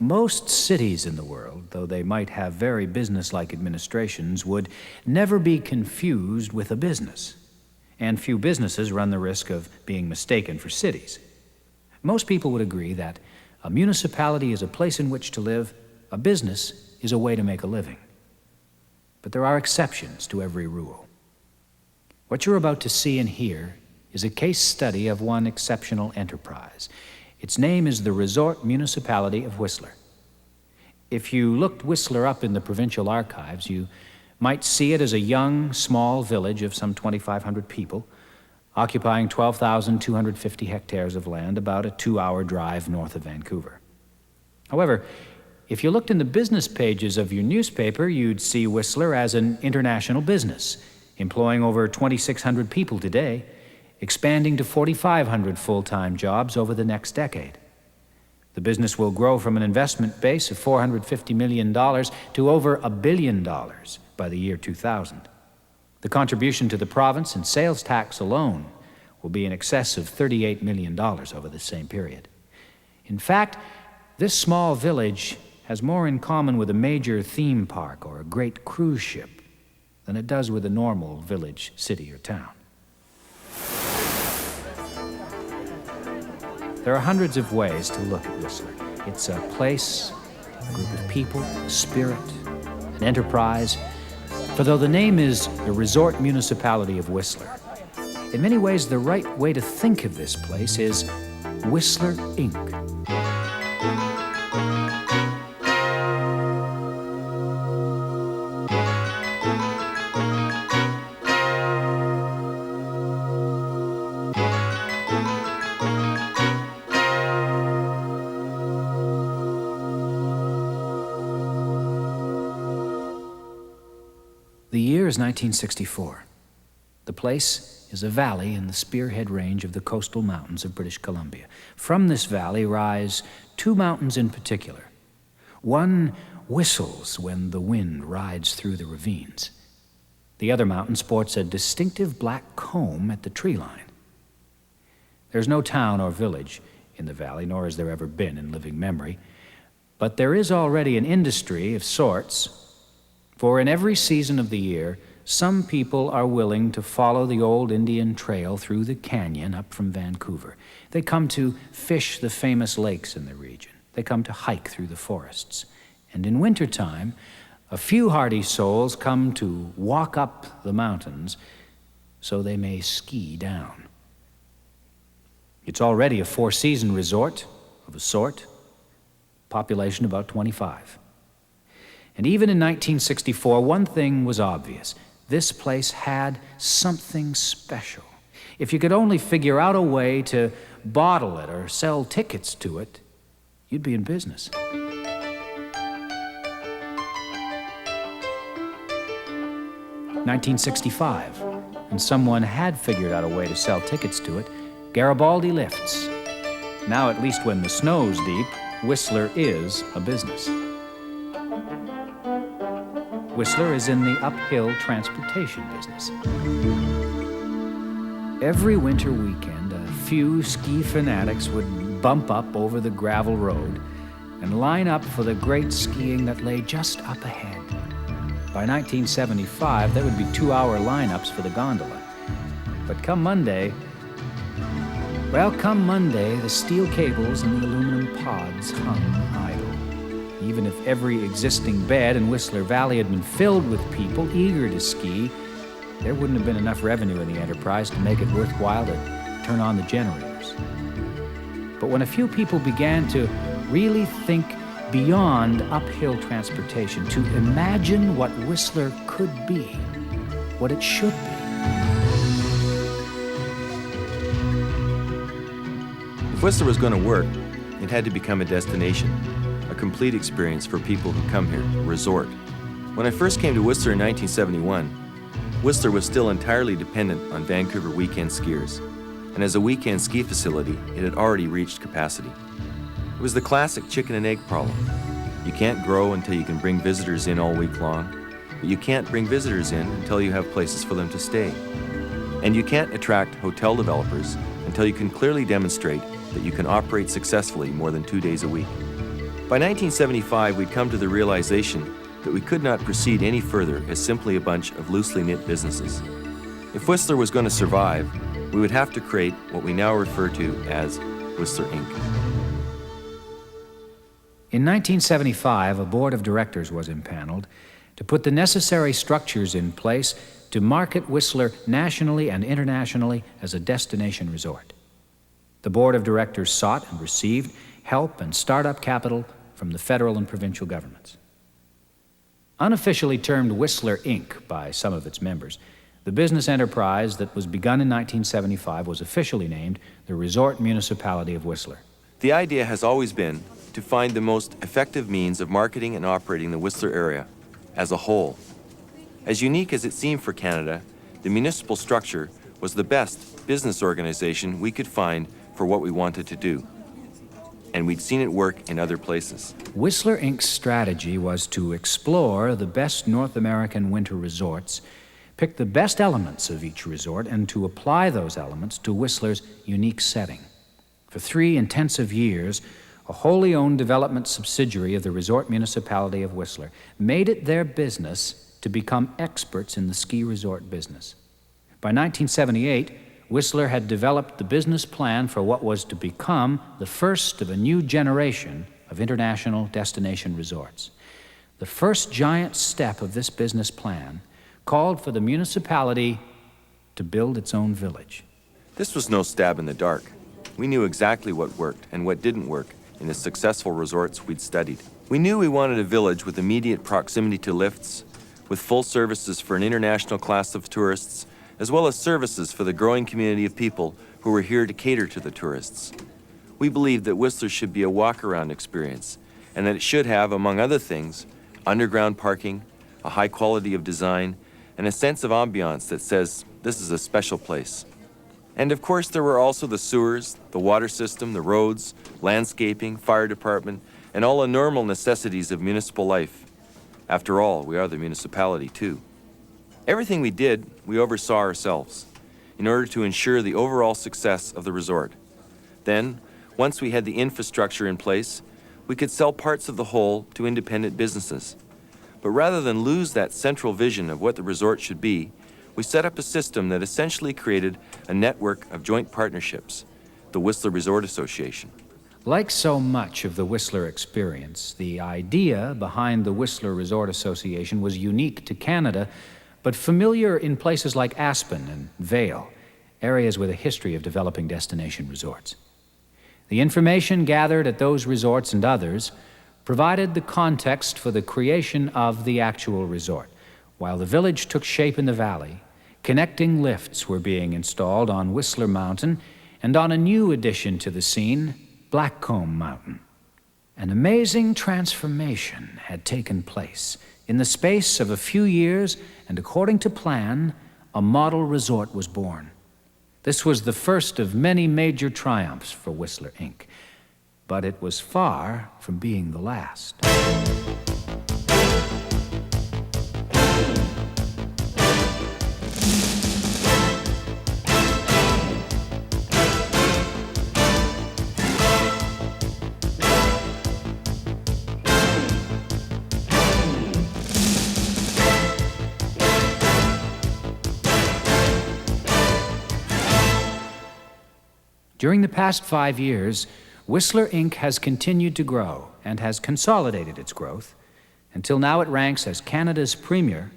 Most cities in the world, though they might have very business-like administrations, would never be confused with a business. And few businesses run the risk of being mistaken for cities. Most people would agree that a municipality is a place in which to live, a business is a way to make a living. But there are exceptions to every rule. What you're about to see and hear is a case study of one exceptional enterprise. Its name is the Resort Municipality of Whistler. If you looked Whistler up in the provincial archives, you might see it as a young, small village of some 2,500 people, occupying 12,250 hectares of land, about a 2-hour drive north of Vancouver. However, if you looked in the business pages of your newspaper, you'd see Whistler as an international business, employing over 2,600 people today, expanding to 4,500 full-time jobs over the next decade. The business will grow from an investment base of $450 million to over $1 billion by the year 2000. The contribution to the province in sales tax alone will be in excess of $38 million over the same period. In fact, this small village has more in common with a major theme park or a great cruise ship than it does with a normal village, city, or town. There are hundreds of ways to look at Whistler. It's a place, a group of people, a spirit, an enterprise. For though the name is the Resort Municipality of Whistler, in many ways the right way to think of this place is Whistler, Inc. The year is 1964. The place is a valley in the Spearhead Range of the coastal mountains of British Columbia. From this valley rise two mountains in particular. One whistles when the wind rides through the ravines. The other mountain sports a distinctive black comb at the tree line. There's no town or village in the valley, nor has there ever been in living memory, but there is already an industry of sorts. For in every season of the year, some people are willing to follow the old Indian trail through the canyon up from Vancouver. They come to fish the famous lakes in the region. They come to hike through the forests. And in wintertime, a few hardy souls come to walk up the mountains so they may ski down. It's already a four-season resort of a sort, population about 25. And even in 1964, one thing was obvious. This place had something special. If you could only figure out a way to bottle it or sell tickets to it, you'd be in business. 1965, and someone had figured out a way to sell tickets to it, Garibaldi Lifts. Now, at least when the snow's deep, Whistler is a business. Whistler is in the uphill transportation business. Every winter weekend, a few ski fanatics would bump up over the gravel road and line up for the great skiing that lay just up ahead. By 1975, there would be 2-hour lineups for the gondola. But come Monday, the steel cables and the aluminum pods hung idle. Even if every existing bed in Whistler Valley had been filled with people eager to ski, there wouldn't have been enough revenue in the enterprise to make it worthwhile to turn on the generators. But when a few people began to really think beyond uphill transportation, to imagine what Whistler could be, what it should be, if Whistler was going to work, it had to become a destination, a complete experience for people who come here, a resort. When I first came to Whistler in 1971, Whistler was still entirely dependent on Vancouver weekend skiers, and as a weekend ski facility, it had already reached capacity. It was the classic chicken and egg problem. You can't grow until you can bring visitors in all week long, but you can't bring visitors in until you have places for them to stay. And you can't attract hotel developers until you can clearly demonstrate that you can operate successfully more than 2 days a week. By 1975, we'd come to the realization that we could not proceed any further as simply a bunch of loosely knit businesses. If Whistler was going to survive, we would have to create what we now refer to as Whistler Inc. In 1975, a board of directors was impaneled to put the necessary structures in place to market Whistler nationally and internationally as a destination resort. The board of directors sought and received help and startup capital from the federal and provincial governments. Unofficially termed Whistler Inc. by some of its members, the business enterprise that was begun in 1975 was officially named the Resort Municipality of Whistler. The idea has always been to find the most effective means of marketing and operating the Whistler area as a whole. As unique as it seemed for Canada, the municipal structure was the best business organization we could find for what we wanted to do. And we'd seen it work in other places. Whistler Inc.'s strategy was to explore the best North American winter resorts, pick the best elements of each resort, and to apply those elements to Whistler's unique setting. For 3 intensive years, a wholly owned development subsidiary of the Resort Municipality of Whistler made it their business to become experts in the ski resort business. By 1978, Whistler had developed the business plan for what was to become the first of a new generation of international destination resorts. The first giant step of this business plan called for the municipality to build its own village. This was no stab in the dark. We knew exactly what worked and what didn't work in the successful resorts we'd studied. We knew we wanted a village with immediate proximity to lifts, with full services for an international class of tourists, as well as services for the growing community of people who were here to cater to the tourists. We believed that Whistler should be a walk-around experience, and that it should have, among other things, underground parking, a high quality of design, and a sense of ambiance that says this is a special place. And of course, there were also the sewers, the water system, the roads, landscaping, fire department, and all the normal necessities of municipal life. After all, we are the municipality too. Everything we did, we oversaw ourselves, in order to ensure the overall success of the resort. Then, once we had the infrastructure in place, we could sell parts of the whole to independent businesses. But rather than lose that central vision of what the resort should be, we set up a system that essentially created a network of joint partnerships, the Whistler Resort Association. Like so much of the Whistler experience, the idea behind the Whistler Resort Association was unique to Canada, but familiar in places like Aspen and Vail, areas with a history of developing destination resorts. The information gathered at those resorts and others provided the context for the creation of the actual resort. While the village took shape in the valley, connecting lifts were being installed on Whistler Mountain and on a new addition to the scene, Blackcomb Mountain. An amazing transformation had taken place. In the space of a few years, and according to plan, a model resort was born. This was the first of many major triumphs for Whistler Inc., but it was far from being the last. During the past 5 years, Whistler Inc. has continued to grow and has consolidated its growth until now it ranks as Canada's premier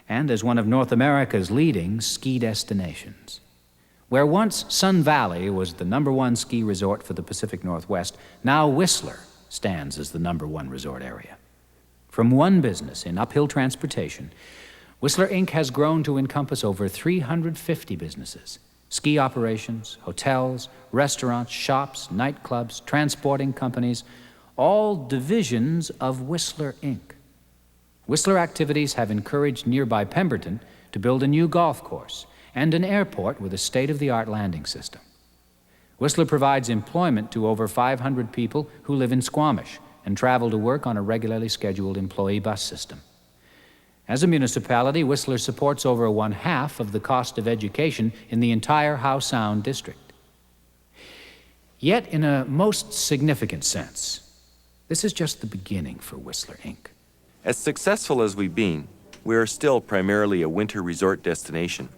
and as one of North America's leading ski destinations. Where once Sun Valley was the #1 ski resort for the Pacific Northwest, now Whistler stands as the #1 resort area. From one business in uphill transportation, Whistler Inc. has grown to encompass over 350 businesses. Ski operations, hotels, restaurants, shops, nightclubs, transporting companies, all divisions of Whistler Inc. Whistler activities have encouraged nearby Pemberton to build a new golf course and an airport with a state-of-the-art landing system. Whistler provides employment to over 500 people who live in Squamish and travel to work on a regularly scheduled employee bus system. As a municipality, Whistler supports over 1/2 of the cost of education in the entire Howe Sound district. Yet, in a most significant sense, This is just the beginning for Whistler, Inc. As successful as we've been, we are still primarily a winter resort destination.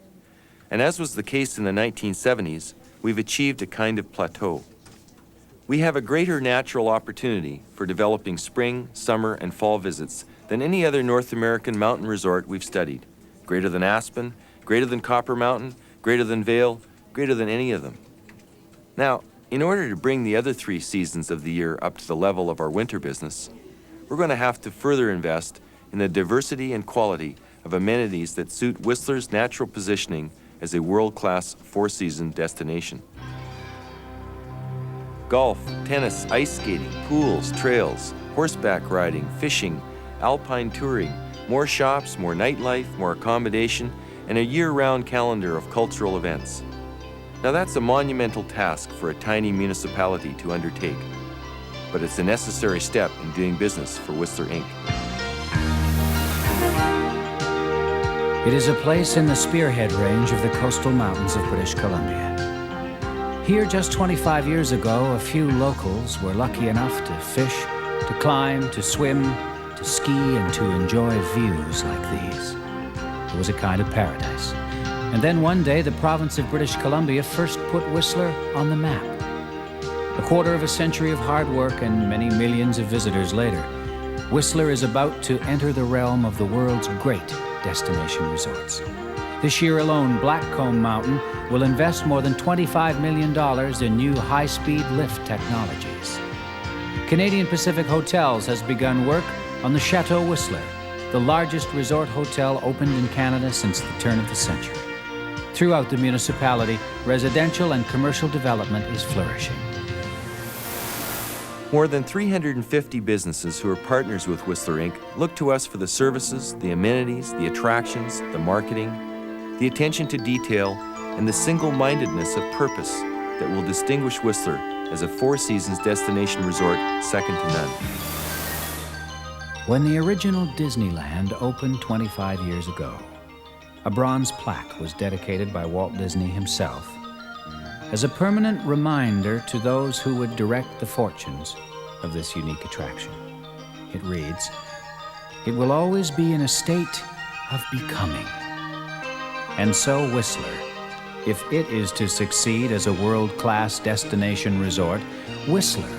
And as was the case in the 1970s, we've achieved a kind of plateau. We have a greater natural opportunity for developing spring, summer, and fall visits than any other North American mountain resort we've studied. Greater than Aspen, greater than Copper Mountain, greater than Vail, greater than any of them. Now, in order to bring the other 3 seasons of the year up to the level of our winter business, we're going to have to further invest in the diversity and quality of amenities that suit Whistler's natural positioning as a world-class 4-season destination. Golf, tennis, ice skating, pools, trails, horseback riding, fishing, alpine touring, more shops, more nightlife, more accommodation, and a year-round calendar of cultural events. Now that's a monumental task for a tiny municipality to undertake, but it's a necessary step in doing business for Whistler, Inc. It is a place in the spearhead range of the coastal mountains of British Columbia. Here, just 25 years ago, a few locals were lucky enough to fish, to climb, to swim, to ski, and to enjoy views like these. It was a kind of paradise. And then one day, the province of British Columbia first put Whistler on the map. A quarter of a century of hard work and many millions of visitors later, Whistler is about to enter the realm of the world's great destination resorts. This year alone, Blackcomb Mountain will invest more than $25 million in new high-speed lift technologies. Canadian Pacific Hotels has begun work on the Chateau Whistler, the largest resort hotel opened in Canada since the turn of the century. Throughout the municipality, residential and commercial development is flourishing. More than 350 businesses who are partners with Whistler, Inc. look to us for the services, the amenities, the attractions, the marketing, the attention to detail, and the single-mindedness of purpose that will distinguish Whistler as a 4-seasons destination resort second to none. When the original Disneyland opened 25 years ago, a bronze plaque was dedicated by Walt Disney himself as a permanent reminder to those who would direct the fortunes of this unique attraction. It reads, "It will always be in a state of becoming." And so Whistler, if it is to succeed as a world-class destination resort, Whistler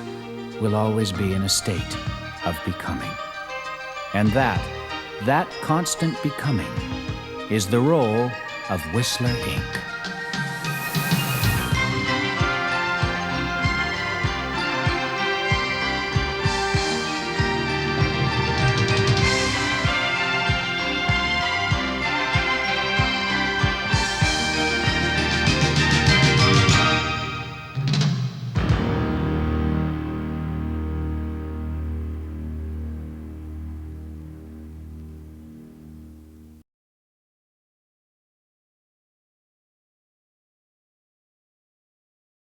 will always be in a state of becoming. And that constant becoming is the role of Whistler, Inc.